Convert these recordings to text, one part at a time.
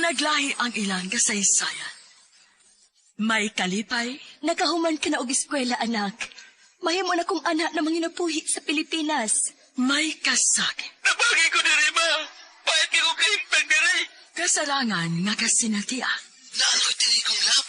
Naglahi ang ilang kasaysayan. May kalipay, Nakahuman ka na og eskwela, anak. Mahimo na kong anak na manginapuhi sa Pilipinas. may kasakit. Napagi ko diri, ma. Pahit ko kaimpag diri. Kasarangan nga kasinatiya. Lalo diri kong lab.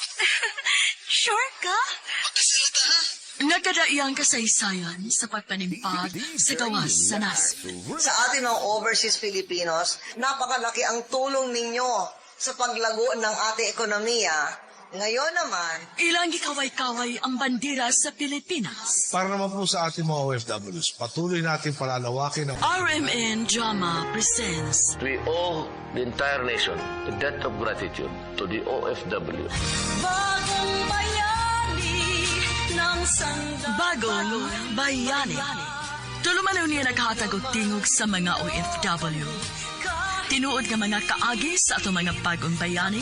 Sure ka? Magkasalata, ha? Nagkadaiyang kasaysayan sa pagpanimpag sa gawas sa nasod. Sa atin mga overseas Filipinos, napakalaki ang tulong ninyo sa paglago ng ating ekonomiya. Ngayon naman, Ilang gikaway-kaway ang bandera sa Pilipinas. Para naman po sa ating mga OFWs, patuloy natin palalawakin ang RMN Drama presents We owe the entire nation a debt of gratitude to the OFW. Bagong Bayani. Tulumanon niya naghatag og tingog sa mga OFW. Tinuod nga mga kaagi sa ato mga bagong bayani,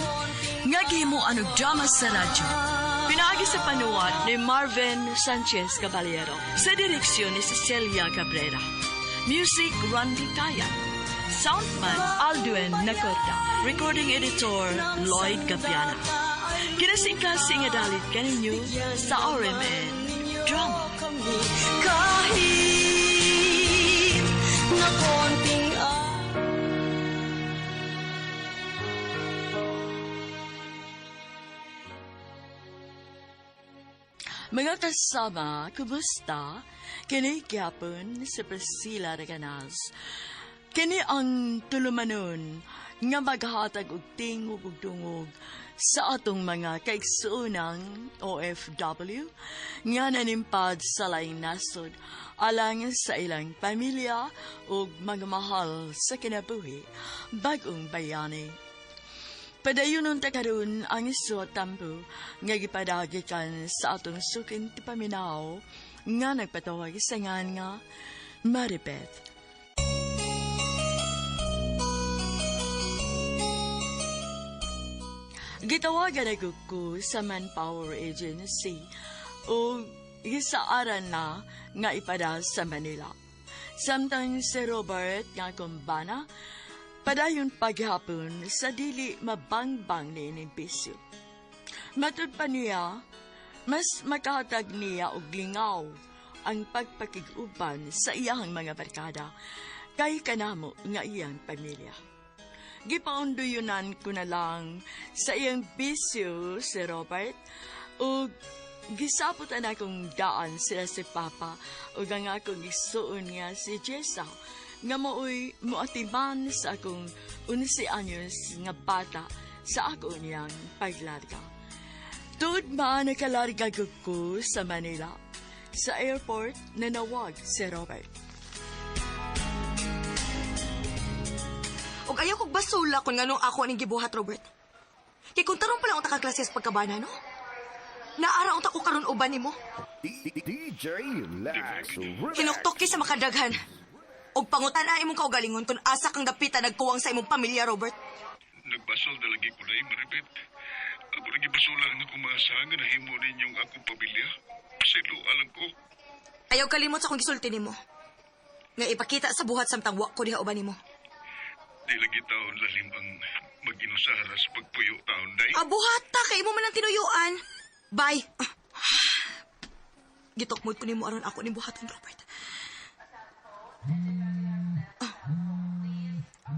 nga gihimuan og drama sa radyo. Pinaagi sa panuwat ni Marvin Sanchez Caballero, sa direksyon ni Cecilia Cabrera. Music, Randy Taya. Soundman, Alduen Nacorda. Recording editor, Lloyd Gapiana. Kinasing-kasing nga dalit kaninyo sa RMN Drama. Kahit na konting Mga kasama, kumusta? Kini gyapon sa Priscilla Reganas. Kini ang tulumanon nga maghatag og tingog ug dungog sa atong mga kaigsuonang OFW nga nanimpad sa laing nasod alang sa ilang pamilya ug mga mahal sa kinabuhi bagong bayani. Padayunon ta karon ang isuot tampo nga gipadagikan sa atong sukin ti paminaw nga nagpatawag sa ngan nga Maribeth. Gitawagan ako ko sa Manpower Agency o gisaaran na nga ipada sa Manila. Samtang si Robert nga kumbana, padayon paghapon sa dili mabangbang ni inimbisyo. Matud pa niya, mas makahatag niya og lingaw ang pagpakiguban sa iyang mga barkada kay kanamo nga iyang pamilya. Gipaunduyunan ko na lang sa iyang bisyo si Robert o gisaputan akong daan sila si Papa o ang akong isuon nga si Jessa nga mo'y muatiman sa akong 11 anyos nga bata sa ako niyang paglarga. Tuod man nakalarga ko sa Manila, sa airport na nawag si Robert. Og ayaw kog basula kung nganong ako aning gibuhat, Robert. Kay kung tarong pala ang takaklasya sa pagkabana, no? Naara unta ko karon uban nimo. DJ Lax. Hinuktok ki sa makadaghan. Og pangutan-ay imong kaugalingon kung asa kang dapita nagkuwang sa imong pamilya, Robert. Nagbasol na lagi ko na Maribeth. Ako rin gibasulan nga kumasahan nga nahimo ninyong akong pamilya. Pasilo alam ko. Ayaw kalimot sa kong gisulti nimo. Nga ipakita sa buhat samtang wa ko diha uban nimo. Di lagi taon lalim ang mag-inusara sa pagpuyo taon, day. Buhat ta kay imo man ang tinuyuan. Bye. Gitokmod ko nimo aron ako ni buhaton, Robert.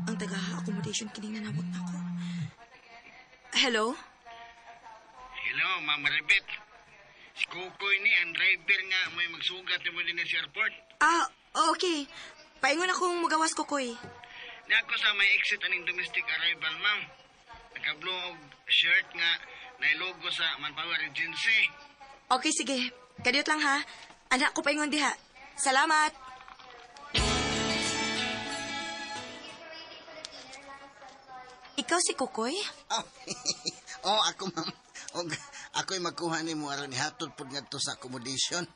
Ang taga-accommodation kining nanamot na ako. Hello? Hello, Ma'am Maribeth. Si Kukoy ni, ang driver nga may magsugat mo din sa airport. Okay. Paingon akong mugawas ko, Koy. Nako sa may exit aning domestic arrival, ma'am. Nakablong og shirt nga nailogo sa Manpower Agency. Okay, sige. Kadiyot lang, ha? Anak ko paingon diha. Salamat. Ikaw si Kukoy? Ako, ma'am. Og ako'y magkuha ni mo aron ihatod pud ngadto sa accommodation.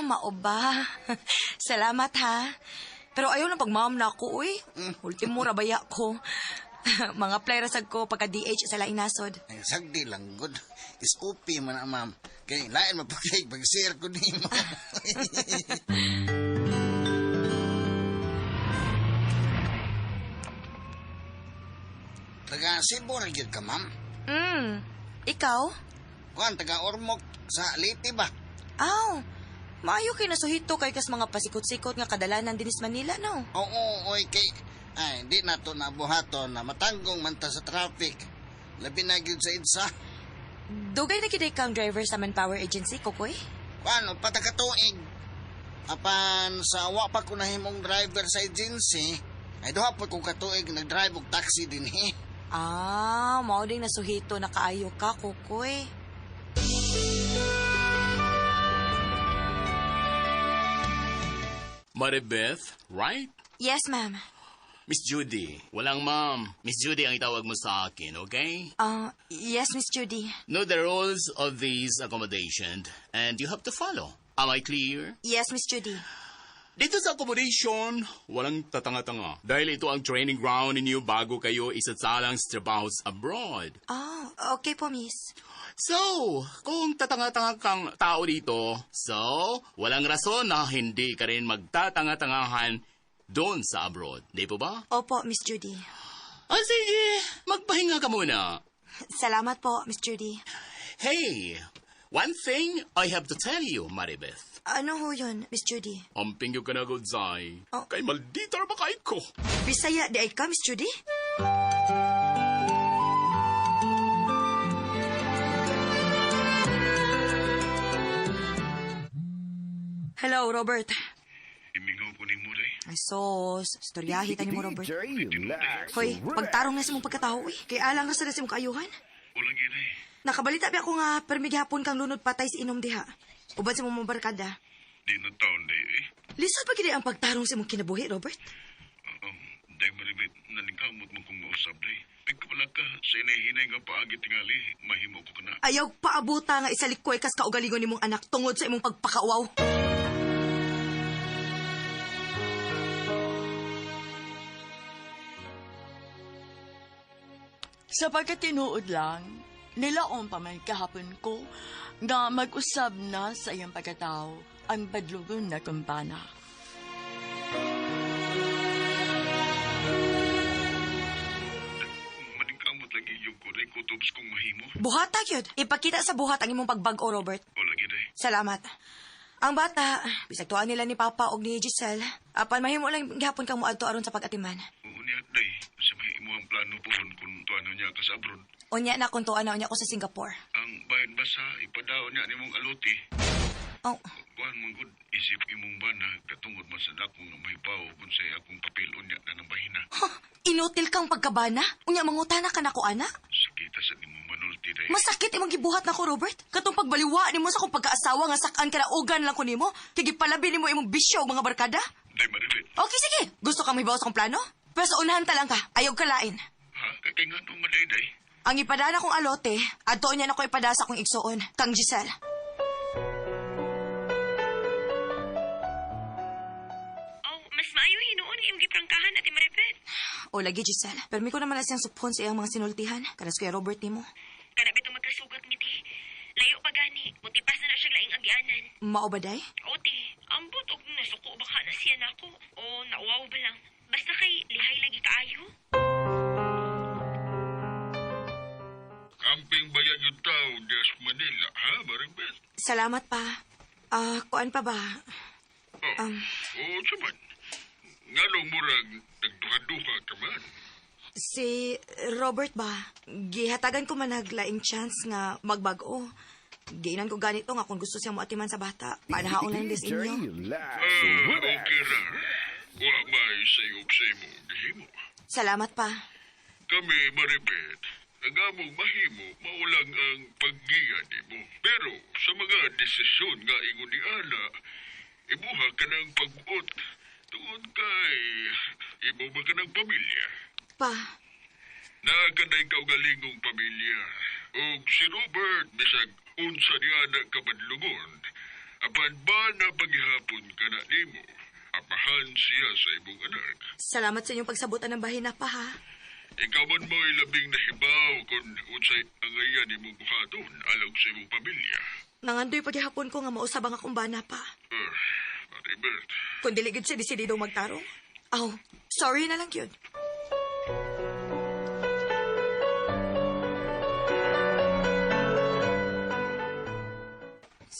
Mao ba? Salamat, ha? Pero ayaw na pagmam na ako, uy. Ultimo rabaya ko. Mga playrasag ko pagka-DH sa laing nasod. Ay, sagdi lang, good. Is OP man na, ma'am. Kaya lain mapagay, pag-share ko ni mo. Taga Cebu ra gyud ka, ma'am. Ikaw? Kuan taga Ormoc sa Leyte ba? Aw, maayo kay nasuhito kay kas mga pasikot-sikot nga kadalanan dinis Manila, no? Oo, oy kay ay di na to nabuhaton na matanggong man ta sa traffic. Labi na gyud sa EDSA. Dugay na kiday kang driver sa Manpower Agency, Kukoy? Kuan patagatuig. Apan sa wa pa ko nahimong driver sa agency, ay duha pa kong katuig nag-drive og taxi dinhi. Mao ding nasuhito na kaayo ka, Kukoy. Maribeth, right? Yes, ma'am. Miss Judy. Walang ma'am. Miss Judy ang itawag mo sa akin, okay? Yes, Miss Judy. Know the rules of these accommodation and you have to follow. Am I clear? Yes, Miss Judy. Dito sa accommodation, walang tatanga-tanga. Dahil ito ang training ground ninyo bago kayo isatsalang sa trabaho abroad. Okay po, miss. So, kung tatanga-tanga kang tao dito, walang rason na hindi ka rin magtatanga-tangahan doon sa abroad. Di po ba? Opo, Miss Judy. Sige, magpahinga ka muna. Salamat po, Miss Judy. Hey, one thing I have to tell you, Maribeth. Ano ho yun, Miss Judy? Amping yung kanagodzay. Oh. Kay maldita na ba kayo ko? Bisaya di ay ka, Miss Judy? Hello, Robert. Imingaw ko ni Muray. Ay, sos. Storyahi tani mo, Robert. DJ Lax. Hoy, pagtarong na sa mong pagkatao, Kay alang na sa mong kaayuhan. Walang yun eh. Nakabalita ba ako nga permigihapon kang lunod patay sa inom diha. Uban sa mong barkada. Di na taon day eh. Lisod pa gid ang pagtarong sa mong kinabuhi, Robert. Day maribit, naningkamot mo kong mausap day. Pagkapala ka, sa inahinay nga paagi tingali, mahimo ko ka na. Ayaw paabuta nga isalikoy kas kaugalingon nimong anak tungod sa imong pagpakauaw. Sa pagkatinuod lang, nilaon pa man kahapon ko nga mag-usab na sa iyang pagkatao ang badlugon na kumpana. Maningkamot lagi yung kuray ko tubos kong mahimo. Buhata gyud. Ipakita sa buhat ang imong pagbag-o, Robert. Walang yun eh. Salamat. Ang bata, bisag tuan nila ni Papa og ni Giselle. Apan mahimo lang gihapon kang muadto aron sa pag-atiman. Oo niya, day. Sa mahimo ang plano pohon kung tuano niya ka sa abroad. Unya na kung tuan na unya ko sa Singapore. Ang bayan basa, ipadaw niya ni mong aluti. Oh, Kuhan mong good, isip imong bana, katungod man sa dakong nga mahibaw kung sa'y akong papilon niya na ng bahina. inutil kang pagkabana? Unya mangutana ka nako ana? Sakita sa nimong manulti, day. Masakit imong gibuhat nako, Robert. Katong pagbaliwa nimo sa kong pagkaasawa nga sakan ka na ugan lang ko nimo. Kay gipalabi nimo imong bisyo og mga barkada. Day maribit. Okay, sige. Gusto ka mahibaw sa kong plano? Pero sa unahan ta lang ka. Ayaw ka lain. Ha? Kaya nga nung maday, day. Ang ipadana kong alote, adto niya na ko ipada sa kong igsoon, kang Giselle. Oh, mas maayo hinuon yung giprangkahan at Maribeth. O lagi, Giselle. Permi ko naman na siyang supon sa iyang mga sinultihan. Kanas Kuya Robert nimo. Kanap itong magkasugat ngiti. Layo pa gani. Mutipas na siya laing agyanan. Mao ba day? Oti, ambot og nasuko baka na siya nako. O nauwaw ba lang. Basta kay lihay lagi kaayo. Amping bayan yung tao, Des Manila, ha, Maribet? Salamat pa. Kuan pa ba? Oo, saman. Nga nung murag, nagduha-duha ka man. Si Robert ba? Gihatagan ko man naglaing chance nga magbago. Giinan ko ganito nga kung gusto siyang moatiman sa bata. Panahaon lang des DJ inyo. Lax. Okay ra. Wa may sayop sa imo, gihimo. Salamat pa. Kami, Maribet, nagamong mahimo, maulang ang paggiya nimo. Pero sa mga desisyon nga ingon ni Ana, ibuha ka ng pag-ut. Tungod kay, imo ba ka ng pamilya? Pa, Nakakanay ka galingong pamilya. O si Robert, bisag unsa niya na kabadlungon. Apan ba na paghihapon ka na nimo? Apahan siya sa imong anak. salamat sa inyong pagsabutan ng bahina pa ha. Ikaw man mo'y labing nahibaw kung unsay angayan ni mong buhaton alang sa imong pamilya. Nangandoy paghihapon ko nga mausab ang akong bana pa. Maribert, Kung diligid siya desidido magtarong. Sorry na lang yun.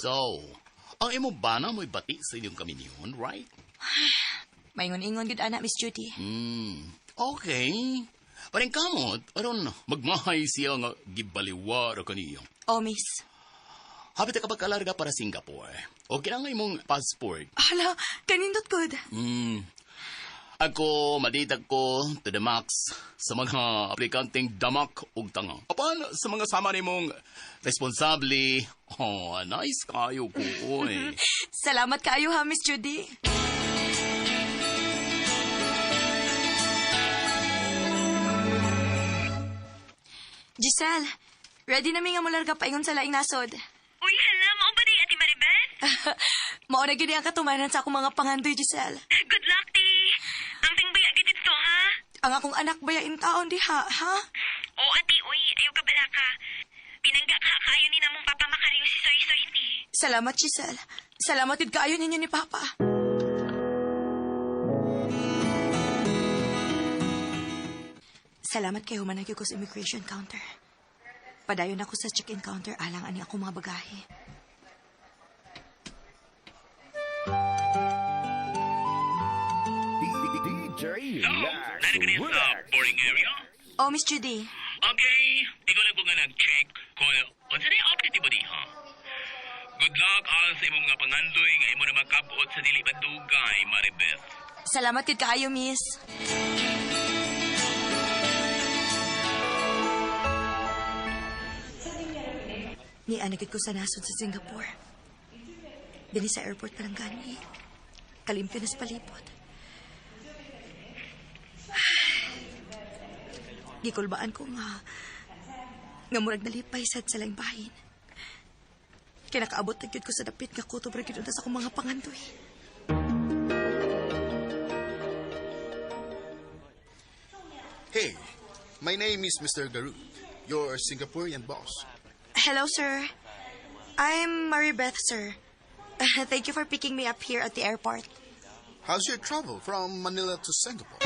So, ang imo bana mo'y bati sa inyong kaminyon, right? Maingon-ingon gud ana, Miss Judy. Okay. Paring kamot, aron magmahay siya nga gibaliwa ra kaniyo. Oh, Miss. Hapit ka pagkalarga para Singapore. Okay lang nga imong passport. Hala, kanindot good. Ako, maditag ko to the max sa mga aplikanteng damak ug tanga. Apan sa mga sama nimong responsable, nice kayo ko, oy. Salamat kaayo ha, Miss Judy. Giselle, ready na mi nga mularga paingon sa laing nasod. Uy, hala, mao ba di, Ate Maribeth? Mao na gid ang katumanan sa akong mga pangandoy, Giselle. Good luck, ti. Ang tingbaya gid dito, ha? Ang akong anak bayain taon diha, ha? Oo, ati, uy, ayaw ka bala ka. Pinangga ka kayo ni namong Papa Macario si Soy Soy, ti. Salamat, Giselle. Salamat gid kaayo ninyo ni Papa. Salamat kay humanag ko sa immigration counter. Padayon ako sa check-in counter alang ani ako mga bagahe. DJ Lax Relax. boarding area? Oh, Miss Judy. Okay, ikaw lang ko nga nag-check kung unsa na yung outfit mo ha? Good luck alang sa imong mga pangandoy nga imo na magkabuot sa dili badugay, Maribeth. Salamat gid kaayo, Miss. Ni anagid ko sa nasod sa Singapore. Dini sa airport pa lang gani. Kalimpyo na sa palipot. Gikulbaan ko nga murag nalipay sad sa lang bahin. Kinakaabot na gyud ko sa dapit nga kutob ra gyud unta sa akong mga pangandoy. Hey, my name is Mr. Garut, your Singaporean boss. Hello, sir. I'm Maribeth, sir. Thank you for picking me up here at the airport. How's your travel from Manila to Singapore?